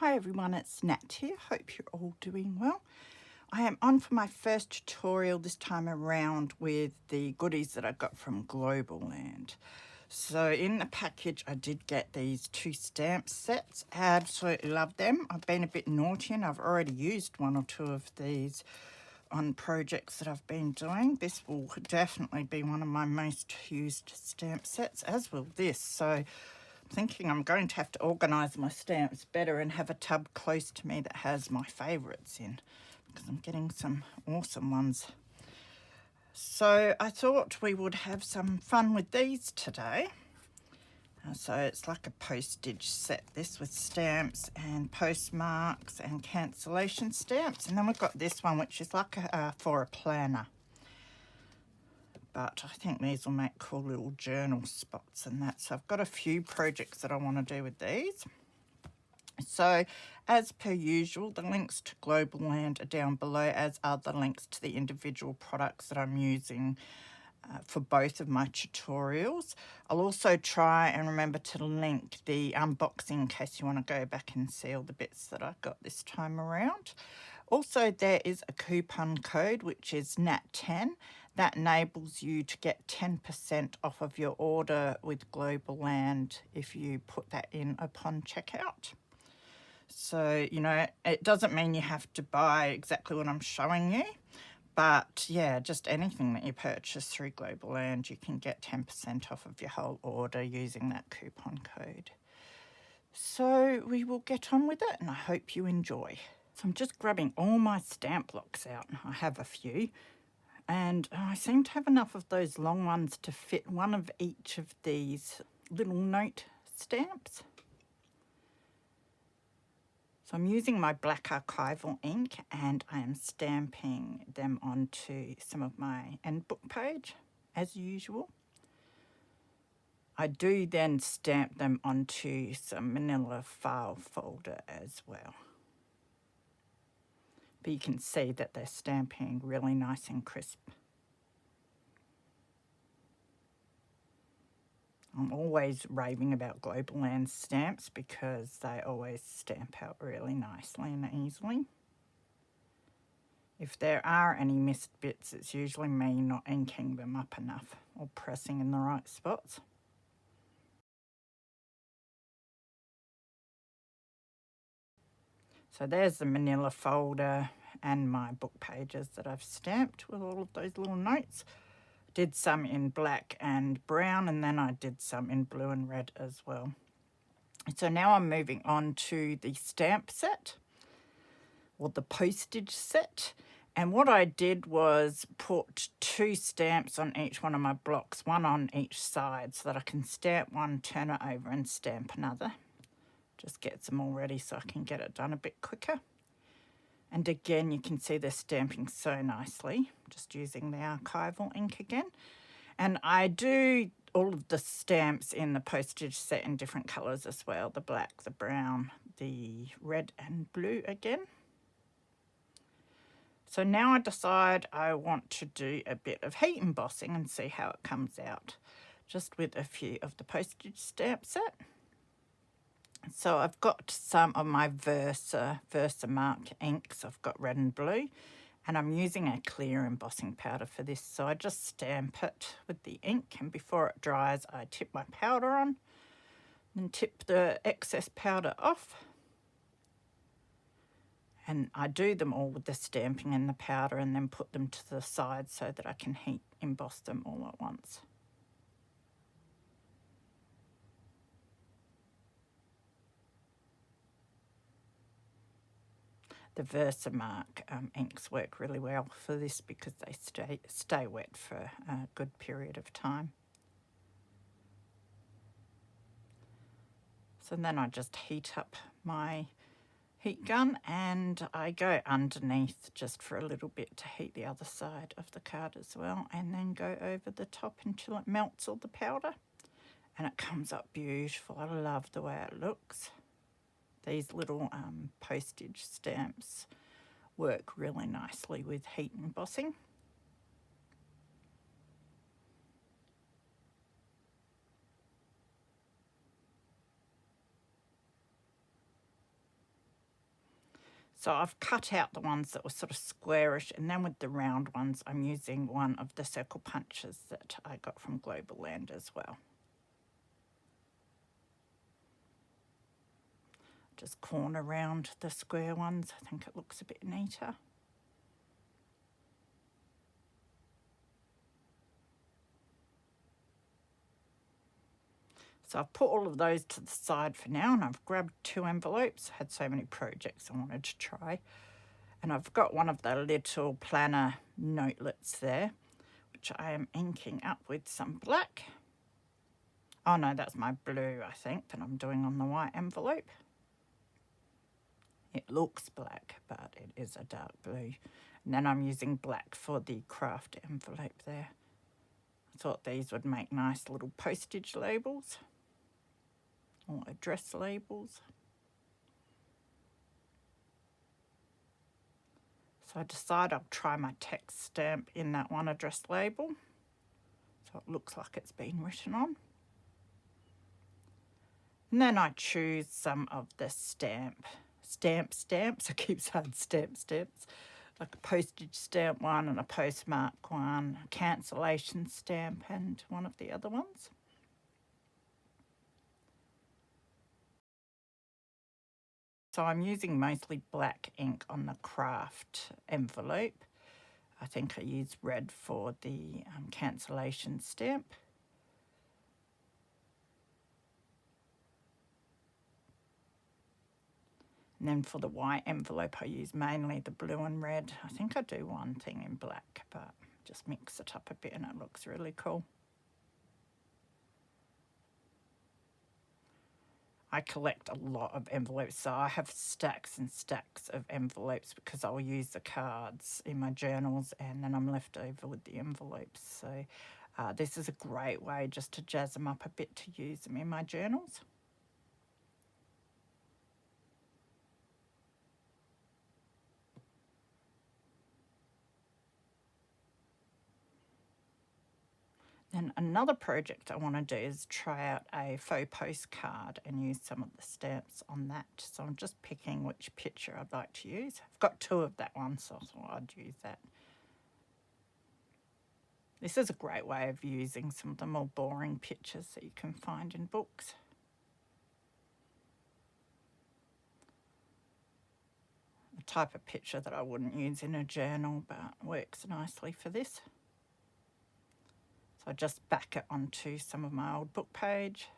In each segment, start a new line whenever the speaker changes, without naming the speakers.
Hi everyone, it's Nat here. Hope you're all doing well. I am on for my first tutorial this time around with the goodies that I got from Globleland. So in the package I did get these 2 stamp sets. I absolutely love them. I've been a bit naughty and I've already used 1 or 2 of these on projects that I've been doing. This will definitely be one of my most used stamp sets, as will this. So thinking I'm going to have to organise my stamps better and have a tub close to me that has my favourites in, because I'm getting some awesome ones. So I thought we would have some fun with these today. So it's like a postage set, this, with stamps and postmarks and cancellation stamps. And then we've got this one, which is like for a planner. But I think these will make cool little journal spots and that. So I've got a few projects that I want to do with these. So as per usual, the links to Globleland are down below, as are the links to the individual products that I'm using for both of my tutorials. I'll also try and remember to link the unboxing in case you want to go back and see all the bits that I got this time around. Also, there is a coupon code which is NAT10 that enables you to get 10% off of your order with Globleland if you put that in upon checkout. So, you know, it doesn't mean you have to buy exactly what I'm showing you, but yeah, just anything that you purchase through Globleland, you can get 10% off of your whole order using that coupon code. So we will get on with it and I hope you enjoy. So I'm just grabbing all my stamp blocks out. I have a few, and I seem to have enough of those long ones to fit one of each of these little note stamps. So I'm using my black archival ink and I am stamping them onto some of my end book page as usual. I do then stamp them onto some manila file folder as well. But you can see that they're stamping really nice and crisp. I'm always raving about Globleland stamps because they always stamp out really nicely and easily. If there are any missed bits, it's usually me not inking them up enough or pressing in the right spots. So there's the manila folder and my book pages that I've stamped with all of those little notes. Did some in black and brown, and then I did some in blue and red as well. So now I'm moving on to the stamp set, or the postage set. And what I did was put 2 stamps on each one of my blocks, 1 on each side, so that I can stamp one, turn it over and stamp another. Just gets them all ready so I can get it done a bit quicker. And again, you can see they're stamping so nicely, just using the archival ink again. And I do all of the stamps in the postage set in different colours as well, the black, the brown, the red and blue again. So now I decide I want to do a bit of heat embossing and see how it comes out, just with a few of the postage stamp set. So I've got some of my Versamark inks. I've got red and blue, and I'm using a clear embossing powder for this. So I just stamp it with the ink, and before it dries, I tip my powder on, then tip the excess powder off. And I do them all with the stamping and the powder and then put them to the side so that I can heat emboss them all at once. The Versamark inks work really well for this because they stay wet for a good period of time. So then I just heat up my heat gun and I go underneath just for a little bit to heat the other side of the card as well, and then go over the top until it melts all the powder, and it comes up beautiful. I love the way it looks. These little postage stamps work really nicely with heat embossing. So I've cut out the ones that were sort of squarish, and then with the round ones, I'm using one of the circle punches that I got from Globleland as well. Just corner around the square ones. I think it looks a bit neater. So I've put all of those to the side for now, and I've grabbed 2 envelopes. I had so many projects I wanted to try. And I've got one of the little planner notelets there, which I am inking up with some black. Oh no, that's my blue, I think, that I'm doing on the white envelope. It looks black, but it is a dark blue. And then I'm using black for the craft envelope there. I thought these would make nice little postage labels or address labels. So I decide I'll try my text stamp in that one address label, so it looks like it's been written on. And then I choose some of the stamps. I keep saying stamps, like a postage stamp one and a postmark one, a cancellation stamp and one of the other ones. So I'm using mostly black ink on the craft envelope. I think I used red for the cancellation stamp. And then for the white envelope, I use mainly the blue and red. I think I do one thing in black, but just mix it up a bit and it looks really cool. I collect a lot of envelopes, so I have stacks and stacks of envelopes because I'll use the cards in my journals and then I'm left over with the envelopes. So this is a great way just to jazz them up a bit to use them in my journals. Then another project I want to do is try out a faux postcard and use some of the stamps on that. So I'm just picking which picture I'd like to use. I've got 2 of that one, so I thought I'd use that. This is a great way of using some of the more boring pictures that you can find in books. The type of picture that I wouldn't use in a journal, but works nicely for this. So I just back it onto some of my old book page.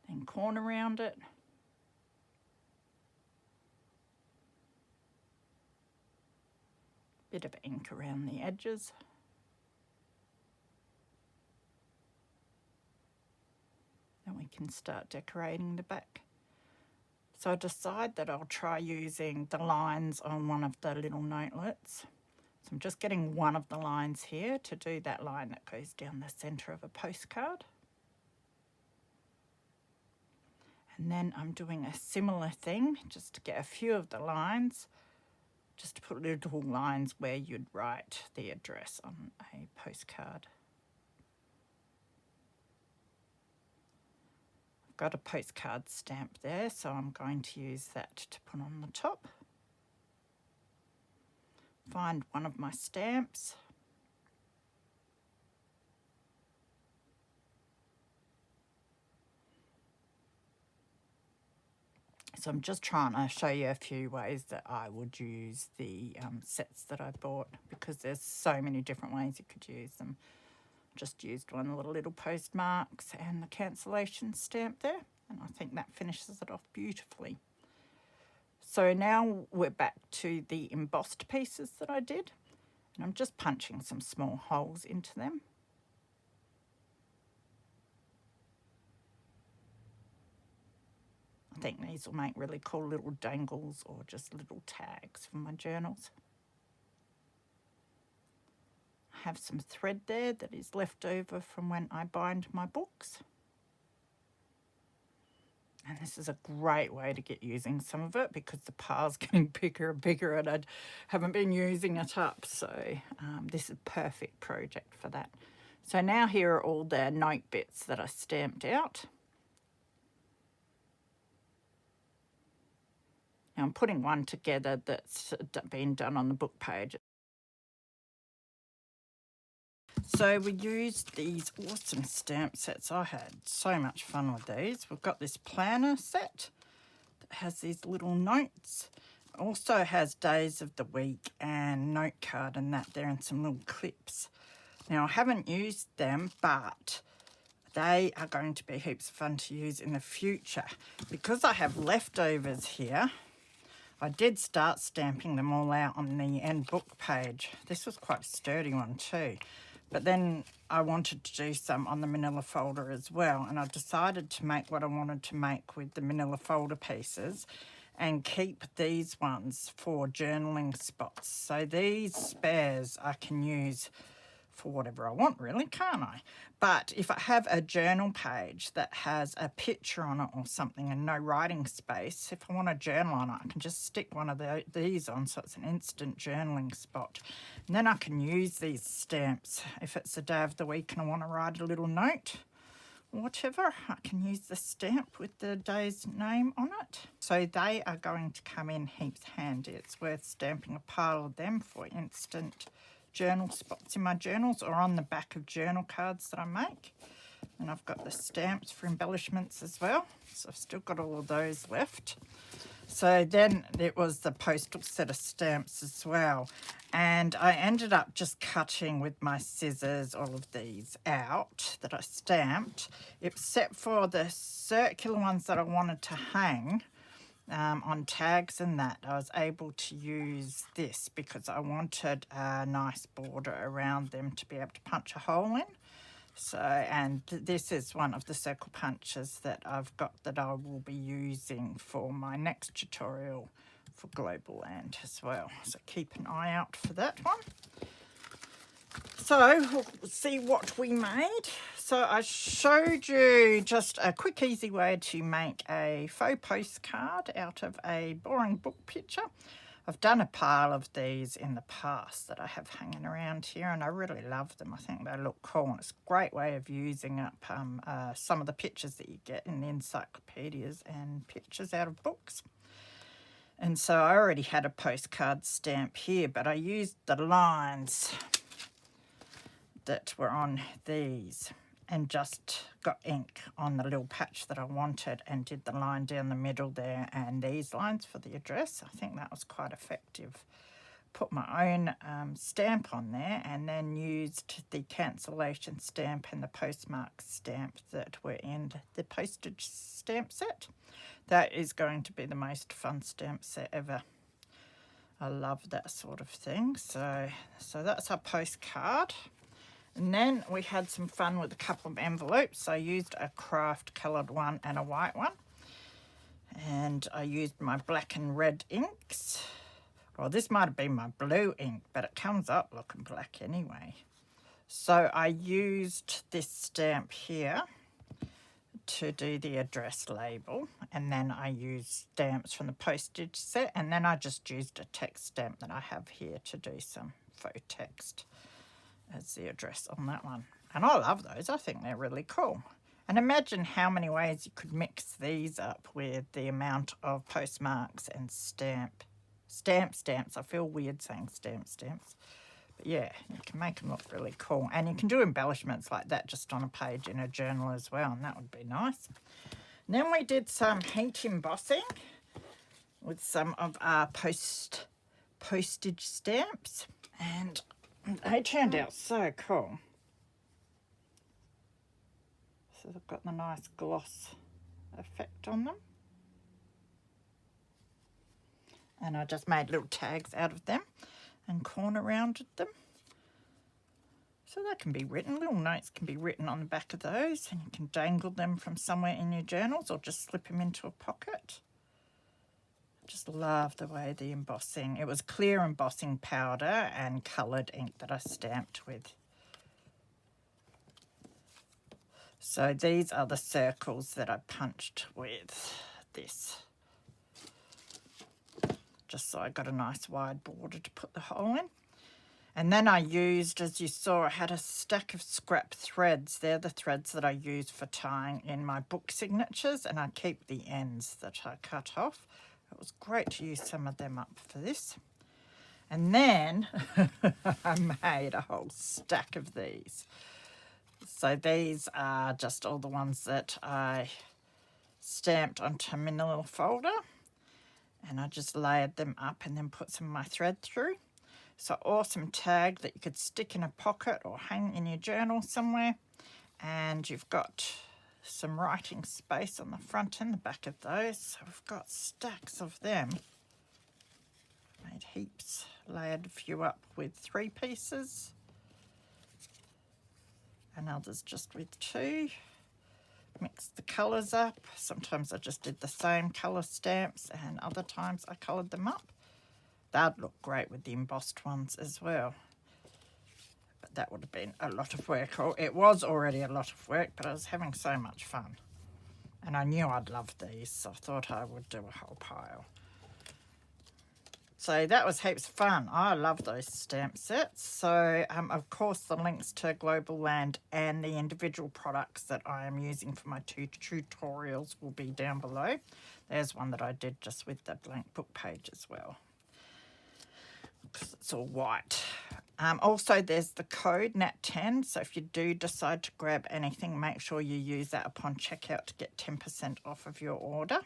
Then corner around it. Bit of ink around the edges. Then we can start decorating the back. So I decide that I'll try using the lines on one of the little notelets. So I'm just getting one of the lines here to do that line that goes down the centre of a postcard. And then I'm doing a similar thing, just to get a few of the lines, just to put little lines where you'd write the address on a postcard. Got a postcard stamp there, so I'm going to use that to put on the top. Find one of my stamps. So I'm just trying to show you a few ways that I would use the sets that I bought, because there's so many different ways you could use them. Just used one of the little postmarks and the cancellation stamp there, and I think that finishes it off beautifully. So now we're back to the embossed pieces that I did, and I'm just punching some small holes into them. I think these will make really cool little dangles or just little tags for my journals. Have some thread there that is left over from when I bind my books. And this is a great way to get using some of it because the pile's getting bigger and bigger and I haven't been using it up. So this is a perfect project for that. So now here are all the note bits that I stamped out. Now I'm putting one together that's been done on the book page. So we used these awesome stamp sets. I had so much fun with these. We've got this planner set that has these little notes. Also has days of the week and note card and that there and some little clips. Now I haven't used them, but they are going to be heaps of fun to use in the future. Because I have leftovers here, I did start stamping them all out on the end book page. This was quite a sturdy one too. But then I wanted to do some on the manila folder as well. And I decided to make what I wanted to make with the manila folder pieces and keep these ones for journaling spots. So these spares I can use for whatever I want, really, can't I? But if I have a journal page that has a picture on it or something and no writing space, if I want to journal on it, I can just stick one of these on so it's an instant journaling spot. And then I can use these stamps. If it's a day of the week and I want to write a little note, whatever, I can use the stamp with the day's name on it. So they are going to come in heaps handy. It's worth stamping a pile of them for instant journal spots in my journals or on the back of journal cards that I make. And I've got the stamps for embellishments as well. So I've still got all of those left. So then it was the Postal set of stamps as well. And I ended up just cutting with my scissors all of these out that I stamped, except for the circular ones that I wanted to hang on tags and that. I was able to use this because I wanted a nice border around them to be able to punch a hole in. So, and this is one of the circle punches that I've got that I will be using for my next tutorial for Globleland as well. So keep an eye out for that one. So we'll see what we made. So I showed you just a quick, easy way to make a faux postcard out of a boring book picture. I've done a pile of these in the past that I have hanging around here and I really love them. I think they look cool and it's a great way of using up some of the pictures that you get in the encyclopedias and pictures out of books. And so I already had a postcard stamp here, but I used the lines that were on these and just got ink on the little patch that I wanted and did the line down the middle there and these lines for the address. I think that was quite effective. Put my own stamp on there and then used the cancellation stamp and the postmark stamp that were in the postage stamp set. That is going to be the most fun stamp set ever. I love that sort of thing. So that's our postcard. And then we had some fun with a couple of envelopes. I used a craft coloured one and a white one. And I used my black and red inks. Well, this might have been my blue ink, but it comes up looking black anyway. So I used this stamp here to do the address label. And then I used stamps from the postage set. And then I just used a text stamp that I have here to do some faux text as the address on that one. And I love those. I think they're really cool. And imagine how many ways you could mix these up with the amount of postmarks and stamps. I feel weird saying stamps. But yeah, you can make them look really cool. And you can do embellishments like that just on a page in a journal as well. And that would be nice. And then we did some heat embossing with some of our postage stamps. And they turned out so cool. So they've got the nice gloss effect on them. And I just made little tags out of them and corner rounded them. So they can be written, little notes can be written on the back of those and you can dangle them from somewhere in your journals or just slip them into a pocket. Just love the way the embossing, it was clear embossing powder and coloured ink that I stamped with. So these are the circles that I punched with this. Just so I got a nice wide border to put the hole in. And then I used, as you saw, I had a stack of scrap threads. They're the threads that I use for tying in my book signatures, and I keep the ends that I cut off. It was great to use some of them up for this. And then I made a whole stack of these. So these are just all the ones that I stamped onto my little folder, and I just layered them up and then put some of my thread through. So awesome tag that you could stick in a pocket or hang in your journal somewhere. And you've got some writing space on the front and the back of those. So we've got stacks of them. Made heaps, layered a few up with 3 pieces. And others just with 2. Mixed the colours up. Sometimes I just did the same colour stamps and other times I coloured them up. That'd look great with the embossed ones as well. But that would have been a lot of work. Or it was already a lot of work, but I was having so much fun. And I knew I'd love these, so I thought I would do a whole pile. So that was heaps of fun. I love those stamp sets. So, of course, the links to Globleland and the individual products that I am using for my 2 tutorials will be down below. There's one that I did just with the blank book page as well, because it's all white. Also, there's the code NAT10. So if you do decide to grab anything, make sure you use that upon checkout to get 10% off of your order.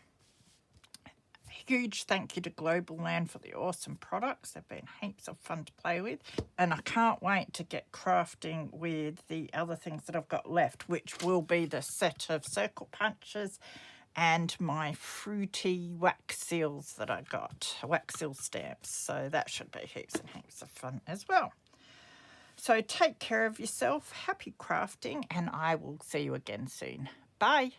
Huge thank you to Globleland for the awesome products. They've been heaps of fun to play with. And I can't wait to get crafting with the other things that I've got left, which will be the set of circle punches and my fruity wax seals that I got, wax seal stamps. So that should be heaps and heaps of fun as well. So take care of yourself, happy crafting, and I will see you again soon. Bye.